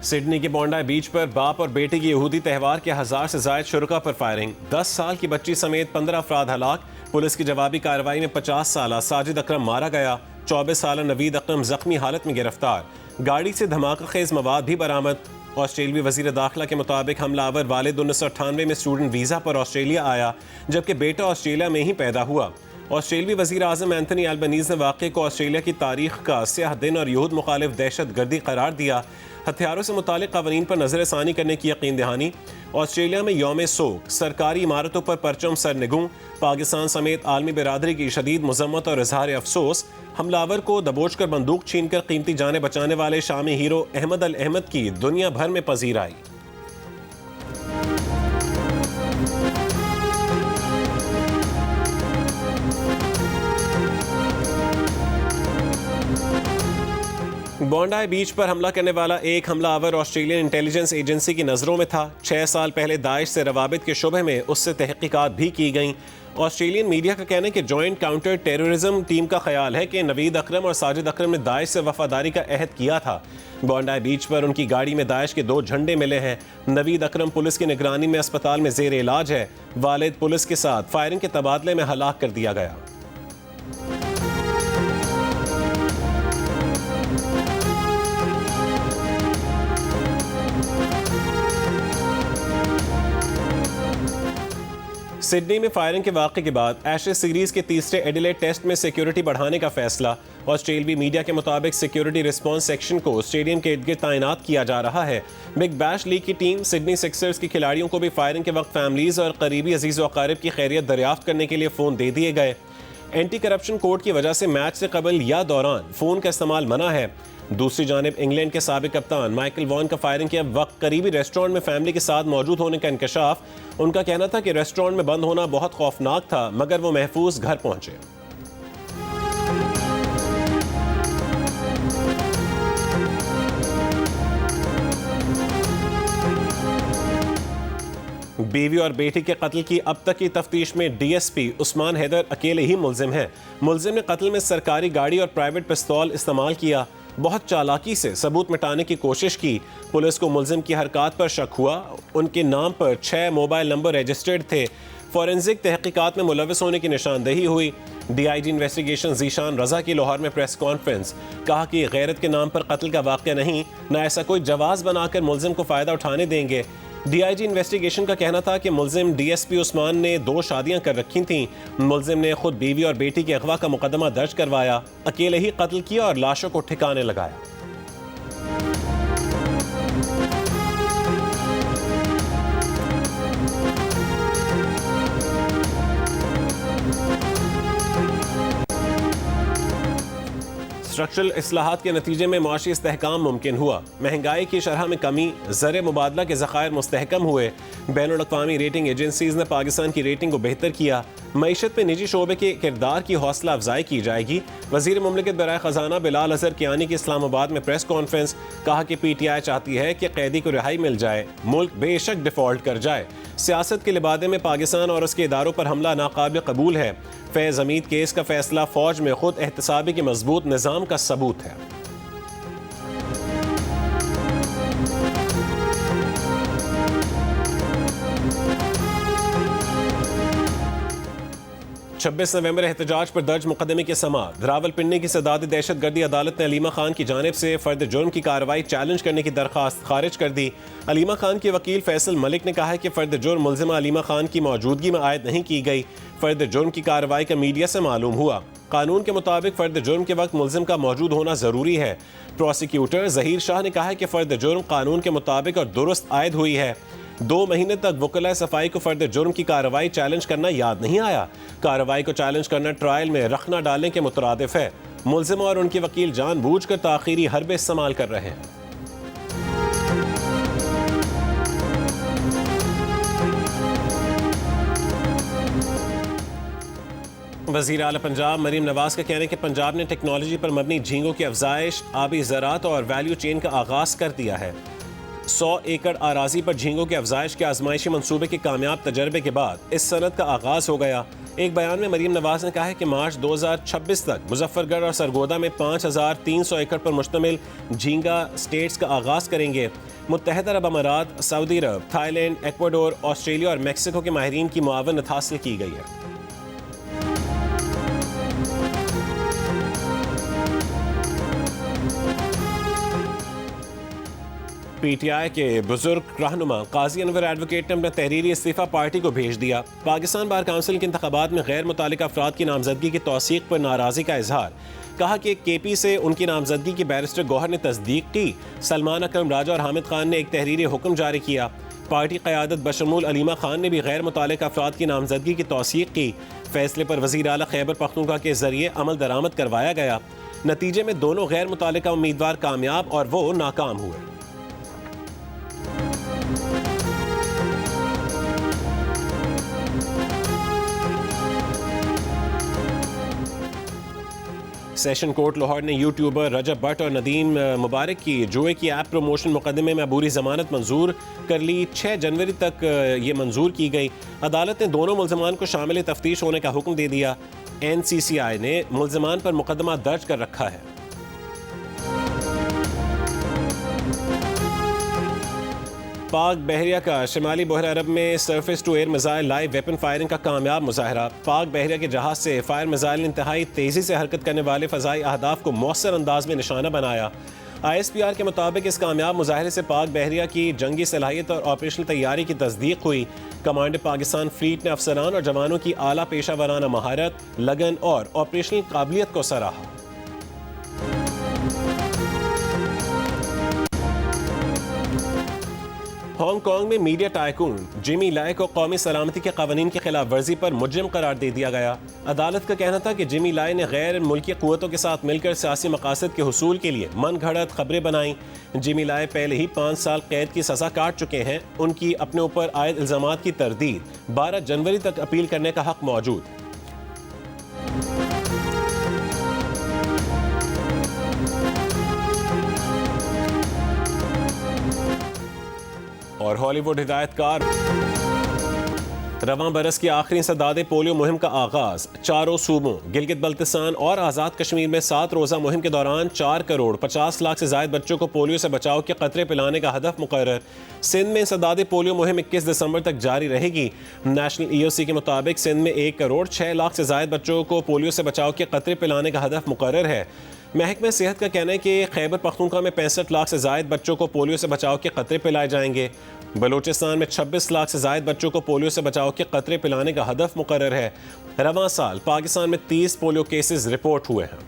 Sydney के बोंडाई बीच पर बाप और बेटे की यहूदी त्यौहार के 1000 से जायद शुरका पर फायरिंग। 10 साल की बच्ची समेत 15 अफराद हलाक। पुलिस की जवाबी कार्रवाई में 50 साला साजिद अकरम मारा गया। 24 साला नवीद अकरम जख्मी हालत में गिरफ्तार। गाड़ी से धमाका खेज मवाद भी बरामद। ऑस्ट्रेलियाई वजीर दाखिला के मुताबिक हमलावर वालिद 1998 में स्टूडेंट वीज़ा पर ऑस्ट्रेलिया आया, जबकि बेटा ऑस्ट्रेलिया में ही पैदा हुआ। ऑस्ट्रेलियाई वजीर आज़म एंथनी अल्बनीज़ ने वाक़े को ऑस्ट्रेलिया की तारीख का स्याह दिन और यहूद मुखालिफ दहशत गर्दी करार दिया। हथियारों से मुतालिक क़वानीन पर नज़रसानी करने की यकीन दहानी। ऑस्ट्रेलिया में यौम सोग, सरकारी इमारतों पर परचम सरनिगूं। पाकिस्तान समेत आलमी बिरादरी की शदीद मज़म्मत और इजहार अफसोस। हमलावर को दबोच कर बंदूक छीन कर कीमती जानें बचाने वाले शामी हीरो अहमद अल अहमद की दुनिया भर में पजीराई। बोंडाई बीच पर हमला करने वाला एक हमलावर ऑस्ट्रेलियन इंटेलिजेंस एजेंसी की नज़रों में था। 6 साल पहले दाइश से रवाबित के शुबे में उससे तहकीकात भी की गईं। ऑस्ट्रेलियन मीडिया का कहना है कि जॉइंट काउंटर टेररिज्म टीम का ख्याल है कि नवीद अकरम और साजिद अकरम ने दाइश से वफादारी का अहद किया था। बोंडाई बीच पर उनकी गाड़ी में दाइश के 2 झंडे मिले हैं। नवीद अकरम पुलिस की निगरानी में अस्पताल में जेर इलाज है। वालिद पुलिस के साथ फायरिंग के तबादले में हलाक कर दिया गया। सिडनी में फायरिंग के वाक़े के बाद एशेज सीरीज के तीसरे एडिलेड टेस्ट में सिक्योरिटी बढ़ाने का फैसला। ऑस्ट्रेलवी मीडिया के मुताबिक सिक्योरिटी रिस्पांस सेक्शन को स्टेडियम के इर्द गिर्द तैनात किया जा रहा है। बिग बैश लीग की टीम सिडनी सिक्सर्स के खिलाड़ियों को भी फायरिंग के वक्त फैमिलीज और करीबी अजीज़ व अकारिब की खैरियत दरियाफ्त करने के लिए फ़ोन दे दिए गए। एंटी करप्शन कोड की वजह से मैच से कबल या दौरान फ़ोन का इस्तेमाल मना है। दूसरी जानिब इंग्लैंड के साबिक कप्तान माइकल वॉन का फायरिंग के वक्त करीबी रेस्टोरेंट में फैमिली के साथ मौजूद होने का इंकशाफ। उनका कहना था कि रेस्टोरेंट में बंद होना बहुत खौफनाक था, मगर वो महफूज घर पहुंचे। बीवी और बेटी के कत्ल की अब तक की तफ्तीश में डीएसपी उस्मान हैदर अकेले ही मुल्जिम है। मुल्जिम ने कत्ल में सरकारी गाड़ी और प्राइवेट पिस्तौल इस्तेमाल किया। बहुत चालाकी से सबूत मिटाने की कोशिश की। पुलिस को मुल्जिम की हरकत पर शक हुआ। उनके नाम पर 6 मोबाइल नंबर रजिस्टर्ड थे। फॉरेंसिक तहकीकात में मुलविस होने की निशानदेही हुई। डीआईजी इन्वेस्टिगेशन जीशान रजा की लाहौर में प्रेस कॉन्फ्रेंस। कहा कि गैरत के नाम पर कत्ल का वाक़या नहीं, न ऐसा कोई जवाज़ बनाकर मुल्जिम को फ़ायदा उठाने देंगे। डीआईजी इन्वेस्टिगेशन का कहना था कि मुल्जिम डीएसपी उस्मान ने 2 शादियां कर रखी थीं। मुल्जिम ने खुद बीवी और बेटी के अगवा का मुकदमा दर्ज करवाया, अकेले ही कत्ल किया और लाशों को ठिकाने लगाया। स्ट्रक्चरल इस्लाहात के नतीजे में मुआशी इस्तेहकाम मुमकिन हुआ। महंगाई की शरह में कमी, ज़र मुबादला के ज़खायर मुस्तहकम हुए। बैनुल अक़वामी रेटिंग एजेंसीज़ ने पाकिस्तान की रेटिंग को बेहतर किया। मईशत पे निजी शोबे के किरदार की हौसला अफजाई की जाएगी। वज़ीर मुमलिकत बराए ख़जाना बिलाल अज़हर कियानी की इस्लामाबाद में प्रेस कॉन्फ्रेंस। कहा कि PTI चाहती है कि कैदी को रिहाई मिल जाए, मुल्क बेशक डिफ़ॉल्ट कर जाए। सियासत के लिबादे में पाकिस्तान और उसके इदारों पर हमला नाकाबिल कबूल है। फैज़ हमीद केस का फैसला फ़ौज में खुद एहतसाबी के मजबूत निज़ाम का सबूत है। छब्बीस नवंबर एहतजाज पर दर्ज मुकदमे की समाअत। रावलपिंडी की सदाद दहशत गर्दी अदालत ने अलीमा खान की जानिब से फर्द जुर्म की कार्रवाई चैलेंज करने की दरख्वास्त खारिज कर दी। अलीमा खान के वकील फैसल मलिक ने कहा है कि फर्द जुर्म मुल्जिमा अलीमा खान की मौजूदगी में आयद नहीं की गई। फर्द जुर्म की कार्रवाई का मीडिया से मालूम हुआ। कानून के मुताबिक फर्द जुर्म के वक्त मुल्जिम का मौजूद होना ज़रूरी है। प्रोसिक्यूटर ज़हीर शाह ने कहा है कि फर्द जुर्म कानून के मुताबिक और दुरुस्त आयद हुई है। 2 महीने तक वकला सफाई को फर्द जुर्म की कार्रवाई चैलेंज करना याद नहीं आया। कार्रवाई को चैलेंज करना ट्रायल में रखना डालने के मुतरादिफ है। मुल्जिम और उनके वकील जानबूझकर ताख़ीरी हरबे इस्तेमाल कर रहे हैं। वज़ीर आला पंजाब मरीम नवाज का कहना है कि पंजाब ने टेक्नोलॉजी पर मबनी झींगों की अफजाइश, आबी ज़राअत और वैल्यू चेन का आगाज़ कर दिया है। 100 एकड़ आराजी पर झींगों के अफजाइश के आजमाइशी मंसूबे के कामयाब तजर्बे के बाद इस सनत का आगाज़ हो गया। एक बयान में मरीम नवाज ने कहा है कि मार्च 2026 तक मुजफ्फरगढ़ और सरगोदा में 5300 एकड़ पर मुश्तमिल झींगा स्टेट्स का आगाज करेंगे। मुत्तहदा अरब अमारात, सऊदी अरब, थाईलैंड, एक्वाडोर, ऑस्ट्रेलिया और मैक्सिको के माहिरीन की मुआवनत हासिल की गई है। पीटीआई के बुजुर्ग रहनुमा काजी अनवर एडवोकेट ने अपना तहरीरी इस्तीफा पार्टी को भेज दिया। पाकिस्तान बार काउंसिल के इंतखाबात में गैर मुतालिका अफराद की नामजदगी की तौसीक पर नाराज़गी का इजहार। कहा कि केपी से उनकी नामजदगी की बैरिस्टर गौहर ने तस्दीक की। सलमान अकरम राजा और हामिद खान ने एक तहरीरी हुक्म जारी किया। पार्टी क़यादत बशमूल अलीमा खान ने भी गैर मुतालिका अफराद की नामजदगी की तौसीक की। फैसले पर वज़ीर आला खैबर पख्तूनख्वा के जरिए अमल दरामद करवाया गया। नतीजे में दोनों गैर मुतालिका उम्मीदवार कामयाब और वो नाकाम हुए। सेशन कोर्ट लाहौर ने यूट्यूबर रजब भट्ट और नदीम मुबारक की जुए की ऐप प्रमोशन मुकदमे में अबूरी जमानत मंजूर कर ली। 6 जनवरी तक ये मंजूर की गई। अदालत ने दोनों मुल्ज़मान को शामिल तफ्तीश होने का हुक्म दे दिया। NCCI ने मुल्ज़मान पर मुकदमा दर्ज कर रखा है। पाक बहरिया का शिमाली बहरा अरब में surface to air missile live weapon firing का कामयाब मुजाहरा। पाक बहरिया के जहाज से फायर मिसाइल ने इंतहाई तेज़ी से हरकत करने वाले फ़ज़ाई अहदाफ को मौसर अंदाज में निशाना बनाया। ISPR के मुताबिक इस कामयाब मुजाहरे से पाक बहरिया की जंगी सलाहियत और ऑपरेशनल तैयारी की तस्दीक हुई। कमांड पाकिस्तान फ्लीट ने अफसरान और जवानों की आला पेशा वराना महारत, लगन और ऑपरेशनल काबिलियत को सराहा। हांगकांग में मीडिया टाइकून जिमी लाई को कौमी सलामती के कानून की खिलाफ वर्जी पर मुजरिम करार दे दिया गया। अदालत का कहना था कि जिमी लाई ने गैर मुल्की क़ुव्वतों के साथ मिलकर सियासी मकासद के हुसूल के लिए मन घड़त खबरें बनाई। जिमी लाई पहले ही 5 साल कैद की सज़ा काट चुके हैं। उनकी अपने ऊपर आयद इल्ज़ामात की तरदीद 12 जनवरी तक अपील करने का हक मौजूद। और हॉलीवुड हिदायतकार रवां बरस की आखिरी सदादे पोलियो मुहिम का आगाज। 4 सूबों गिलगित बल्तिस्तान और आज़ाद कश्मीर में 7 रोज़ा मुहिम के दौरान 4 करोड़ 50 लाख से ज़ायद बच्चों को पोलियो से बचाव के कतरे पिलाने का हदफ मुकर्रर। सिंध में सदादे पोलियो मुहिम 21 दिसंबर तक जारी रहेगी। नेशनल EOC के मुताबिक सिंध में 1 करोड़ 6 लाख से ज़ायद बच्चों को पोलियो से बचाव के कतरे पिलाने का हदफ मुकर्रर है। महकमा सेहत का कहना है कि खैबर पख्तूनख्वा में 65 लाख से ज़ायद बच्चों को पोलियो से बचाव के कतरे पिलाए जाएंगे। बलूचिस्तान में 26 लाख से ज़ायद बच्चों को पोलियो से बचाव के कतरे पिलाने का हदफ मुकर्रर है। रवां साल पाकिस्तान में 30 पोलियो केसेस रिपोर्ट हुए हैं।